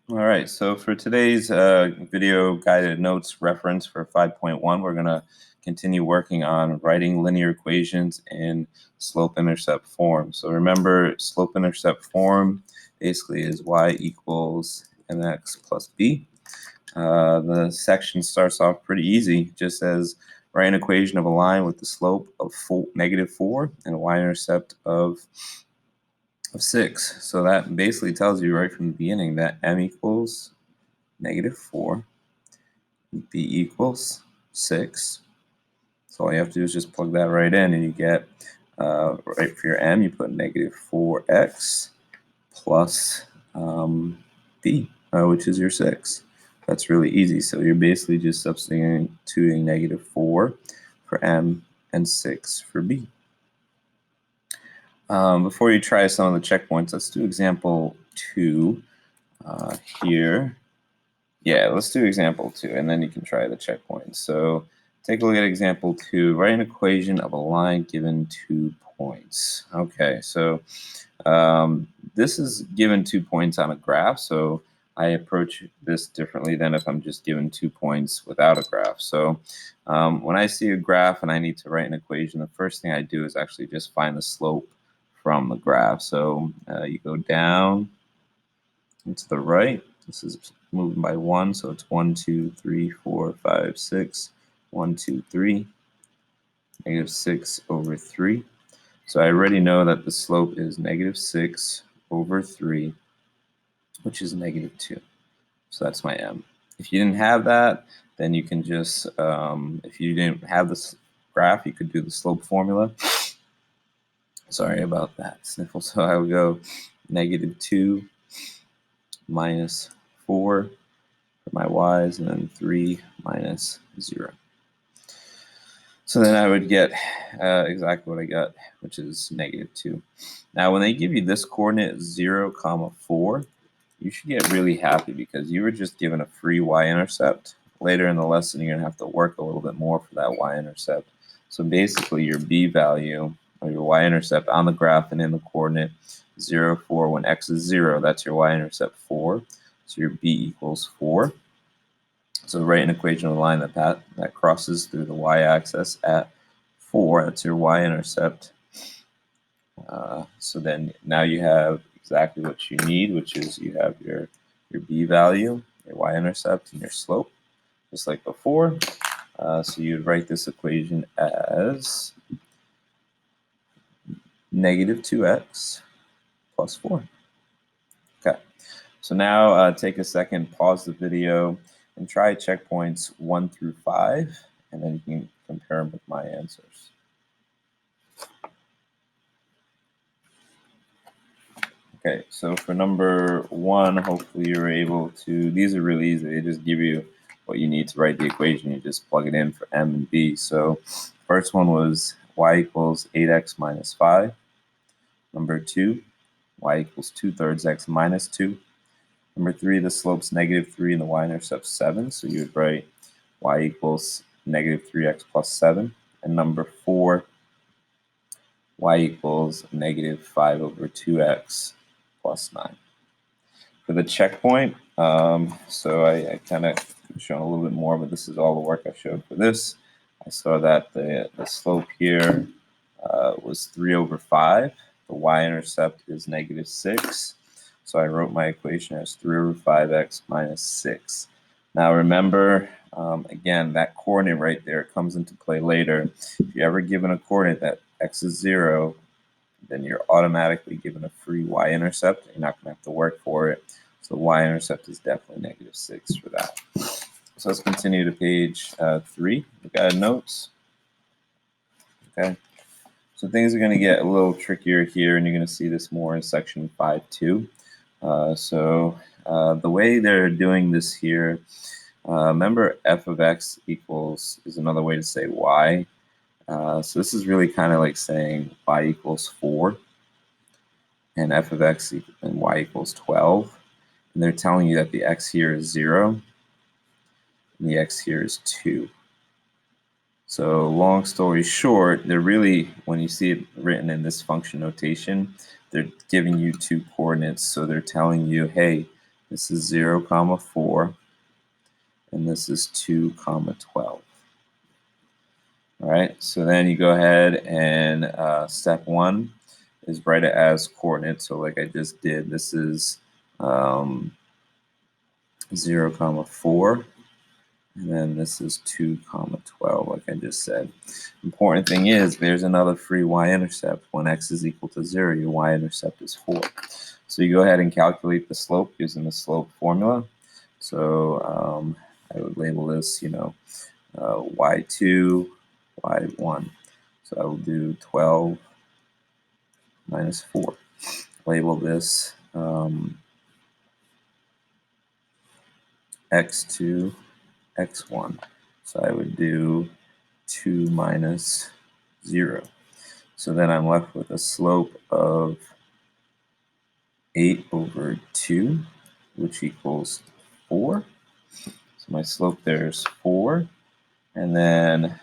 All right, so for today's video guided notes reference for 5.1, we're going to continue working on writing linear equations in slope-intercept form. So remember, slope-intercept form basically is y equals mx plus b. The section starts off pretty easy, just says write an equation of a line with the slope of -4 and a y-intercept of 6. So that basically tells you right from the beginning that m equals -4, b equals 6. So all you have to do is just plug that right in, and you get, right for your m, you put -4x plus b, which is your 6. That's really easy. So you're basically just substituting -4 for m and 6 for b. Before you try some of the checkpoints, let's do example 2 here. Yeah, let's do example 2, and then you can try the checkpoints. So take a look at example 2. Write an equation of a line given 2 points. Okay, so this is given 2 points on a graph, so I approach this differently than if I'm just given 2 points without a graph. So when I see a graph and I need to write an equation, the first thing I do is actually just find the slope from the graph. So you go down and to the right. This is moving by 1, so it's 1, 2, 3, 4, 5, 6. 1, 2, 3. -6/3. So I already know that the slope is -6/3, which is -2. So that's my m. If you didn't have that, then you can just, if you didn't have this graph, you could do the slope formula. Sorry about that sniffle. So I would go -2 minus 4 for my y's, and then 3 minus 0. So then I would get exactly what I got, which is -2. Now, when they give you this coordinate 0, 4, you should get really happy because you were just given a free y-intercept. Later in the lesson, you're going to have to work a little bit more for that y-intercept. So basically, your b value, or your y-intercept on the graph and in the coordinate 0, 4, when x is 0, that's your y-intercept 4. So your b equals 4. So write an equation of a line that crosses through the y-axis at 4. That's your y-intercept. So then now you have exactly what you need, which is you have your b value, your y-intercept, and your slope, just like before. So you'd write this equation as -2x plus 4. Okay. So now take a second, pause the video, and try checkpoints 1 through 5, and then you can compare them with my answers. Okay, so for number 1, hopefully you're able to, these are really easy. They just give you what you need to write the equation. You just plug it in for m and b. So first one was y equals 8x minus 5. Number 2, y equals 2/3 x minus 2. Number 3, the slope's -3 and the y-intercept's 7. So you would write y equals -3x plus 7. And number 4, y equals -5/2x plus 9. For the checkpoint, so I kind of shown a little bit more, but this is all the work I showed for this. I saw that the slope here was 3/5. The y-intercept is -6. So I wrote my equation as 3/5x minus 6. Now remember, again, that coordinate right there comes into play later. If you're ever given a coordinate that x is 0, then you're automatically given a free y-intercept. You're not going to have to work for it. So the y-intercept is definitely -6 for that. So let's continue to page 3, the guide notes. Okay. So things are going to get a little trickier here, and you're going to see this more in section 5.2. The way they're doing this here, remember f of x equals is another way to say y. So this is really kind of like saying y equals 4, and f of x and y equals 12. And they're telling you that the x here is 0, and the x here is 2. So long story short, they're really, when you see it written in this function notation, they're giving you 2 coordinates. So they're telling you, hey, This is 0, 4, and this is 2, 12. All right, so then you go ahead and step 1 is write it as coordinates. So like I just did, this is 0, 4, and then this is 2, 12, like I just said. Important thing is there's another free y-intercept. When x is equal to 0, your y-intercept is 4. So you go ahead and calculate the slope using the slope formula. So I would label this, y2, y1. So I will do 12 minus 4. Label this x2, x1. So I would do 2 minus 0. So then I'm left with a slope of 8 over 2, which equals 4. So my slope there is 4. And then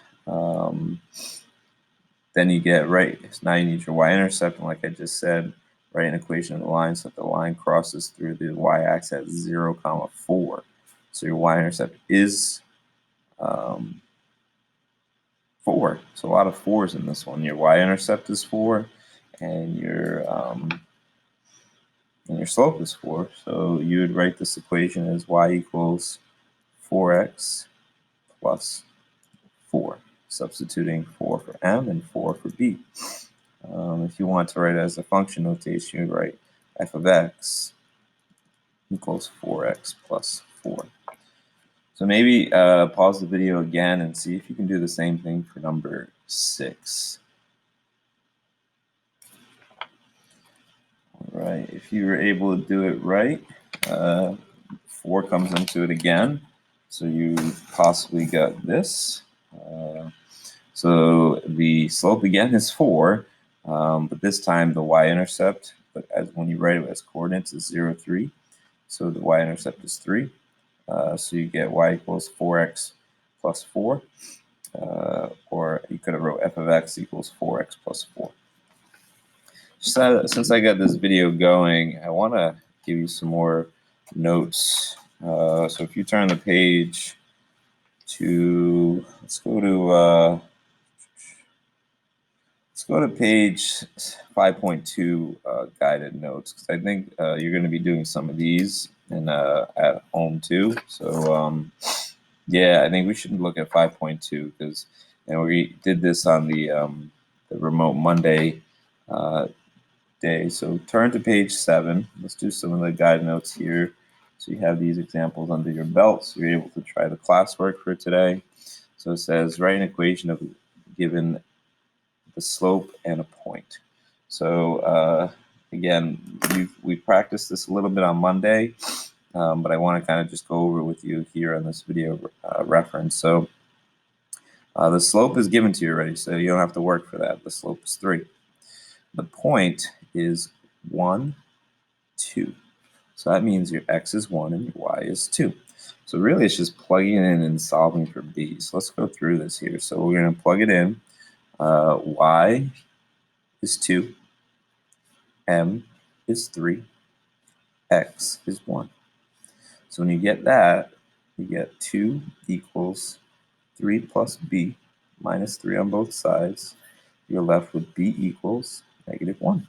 you get, right, so now you need your y-intercept, and like I just said, write an equation of the line so that the line crosses through the y-axis at 0, 4. So your y-intercept is 4. So a lot of 4's in this one. Your y-intercept is 4, and your slope is 4. So you would write this equation as y equals 4x plus 4, substituting 4 for m and 4 for b. If you want to write it as a function notation, you would write f of x equals 4x plus 4. So maybe pause the video again and see if you can do the same thing for number 6. All right, if you were able to do it right, 4 comes into it again. So you possibly got this. So the slope again is 4, but this time the y-intercept, but as when you write it as coordinates, is 0, 3. So the y-intercept is 3. So you get y equals 4x plus 4, or you could have wrote f of x equals 4x plus 4. So, since I got this video going, I want to give you some more notes. So if you turn the page to, let's go to page 5.2, guided notes, because I think you're going to be doing some of these at home too. So yeah, I think we should look at 5.2 because we did this on the remote Monday day. So turn to page 7. Let's do some of the guide notes here. So you have these examples under your belt, so you're able to try the classwork for today. So it says write an equation of given the slope and a point. So again, we practiced this a little bit on Monday, but I want to kind of just go over with you here on this video reference. So the slope is given to you already, so you don't have to work for that. The slope is 3. The point is 1, 2. So that means your x is 1 and your y is 2. So really it's just plugging in and solving for b. So let's go through this here. So we're going to plug it in. Y is 2, m is 3, x is 1. So when you get that, you get 2 equals 3 plus b minus 3 on both sides. You're left with b equals -1.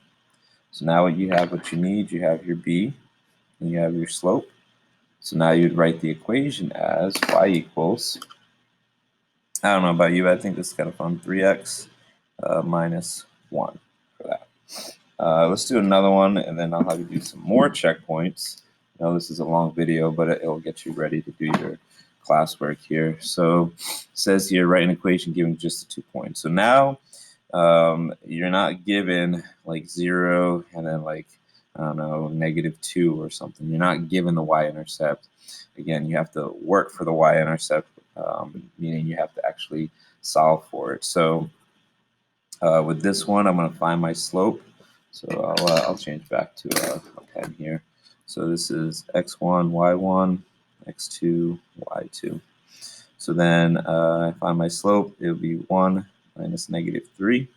So now you have what you need. You have your b and you have your slope. So now you'd write the equation as y equals, I don't know about you, I think this is kind of fun, 3x minus 1 for that. Let's do another one, and then I'll have you do some more checkpoints. I know this is a long video, but it'll get you ready to do your classwork here. So it says here, write an equation given just the 2 points. So now you're not given like 0 and then like, I don't know, -2 or something. You're not given the y-intercept. Again, you have to work for the y-intercept, meaning you have to actually solve for it. So with this one, I'm going to find my slope. So I'll change back to a pen here. So this is x1, y1, x2, y2. So then I find my slope. It would be 1 minus -3.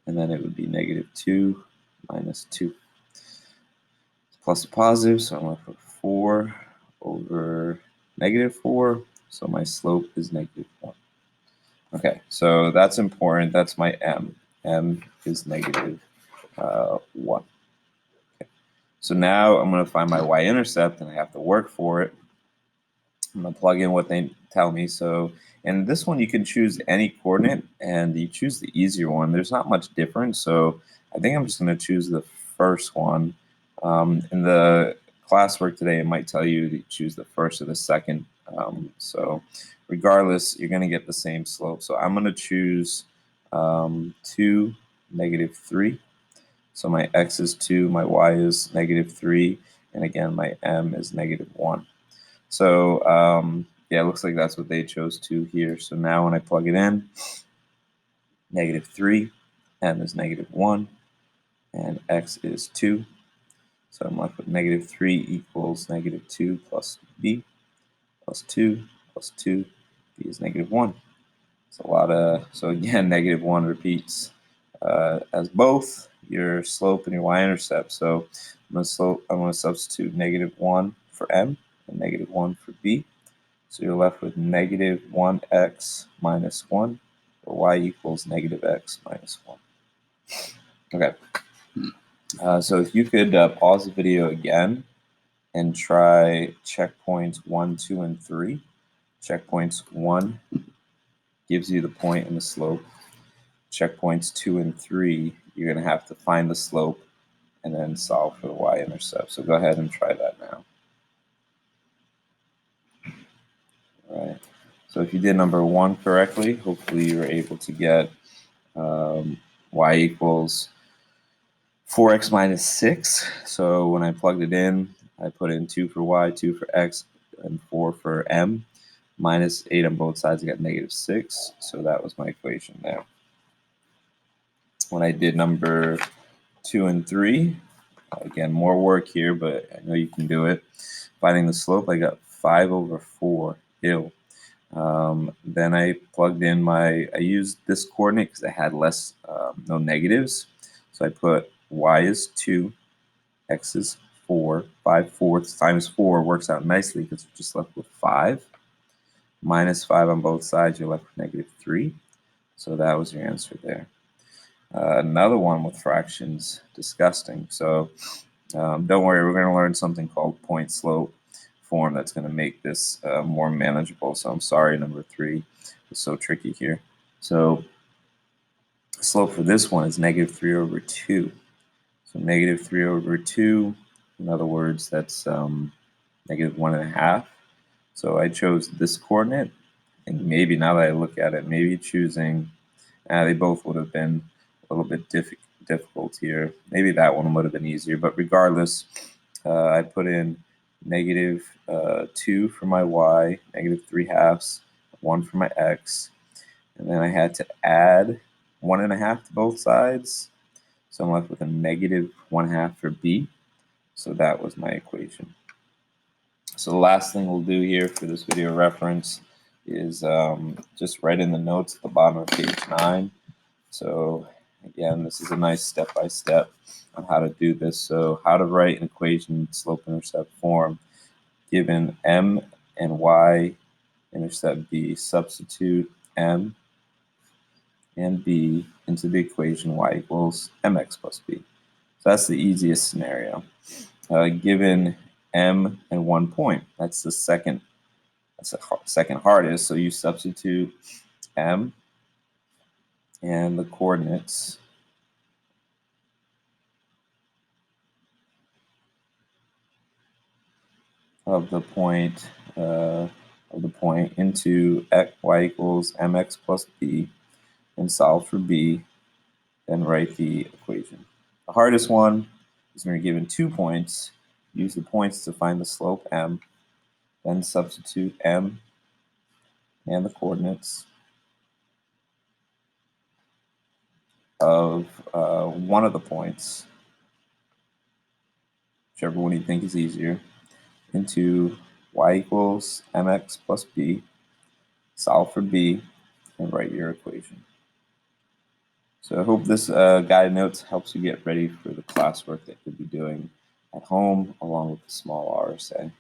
And then it would be -2 minus 2. Plus a positive, so I'm going to put 4 over -4, so my slope is -1. Okay, so that's important. That's my m. M is -1. Okay. So now I'm going to find my y-intercept, and I have to work for it. I'm going to plug in what they tell me. So in this one, you can choose any coordinate, and you choose the easier one. There's not much difference, so I think I'm just going to choose the first one. In the classwork today, it might tell you to choose the first or the second. So regardless, you're going to get the same slope. So I'm going to choose 2, -3. So my x is 2, my y is -3, and again, my m is -1. So yeah, it looks like that's what they chose to here. So now when I plug it in, -3, m is -1, and x is 2. So I'm left with -3 equals -2 plus b plus 2 plus 2. B is -1. It's a lot of, so again, -1 repeats as both your slope and your y-intercept. So I'm going to substitute -1 for m and -1 for b. So you're left with -1x minus 1, or y equals -x minus 1. Okay. So if you could pause the video again and try checkpoints 1, 2, and 3. Checkpoints 1 gives you the point and the slope. Checkpoints 2 and 3, you're going to have to find the slope and then solve for the y-intercept. So go ahead and try that now. All right. So if you did number 1 correctly, hopefully you were able to get y equals 4x minus 6. So when I plugged it in, I put in 2 for y, 2 for x, and 4 for m. Minus 8 on both sides, I got -6. So that was my equation there. When I did number 2 and 3, again, more work here, but I know you can do it. Finding the slope, I got 5 over 4. Ew. Then I plugged in I used this coordinate because I had less, no negatives. So I put y is 2, x is 4, 5/4 times 4 works out nicely because we're just left with 5. Minus 5 on both sides, you're left with -3. So that was your answer there. Another one with fractions, disgusting. So don't worry, we're going to learn something called point slope form that's going to make this more manageable. So I'm sorry, number 3 is so tricky here. So slope for this one is -3 over 2. So -3 over 2, in other words, that's -1.5. So I chose this coordinate, and maybe now that I look at it, maybe choosing, they both would have been a little bit difficult here. Maybe that one would have been easier, but regardless, I put in -2 for my y, -3/2, 1 for my x, and then I had to add 1.5 to both sides. So I'm left with a -1/2 for b. So that was my equation. So the last thing we'll do here for this video reference is just write in the notes at the bottom of page 9. So again, this is a nice step-by-step on how to do this. So how to write an equation in slope-intercept form. Given m and y intercept b, substitute m and b into the equation y equals mx plus b. So that's the easiest scenario. Given m and 1 point, that's the second hardest. So you substitute m and the coordinates of the point into y equals mx plus b, and solve for b, then write the equation. The hardest one is when you're given 2 points. Use the points to find the slope m, then substitute m and the coordinates of one of the points, whichever one you think is easier, into y equals mx plus b, solve for b, and write your equation. So I hope this guide notes helps you get ready for the classwork that you'll be doing at home along with the small r, say.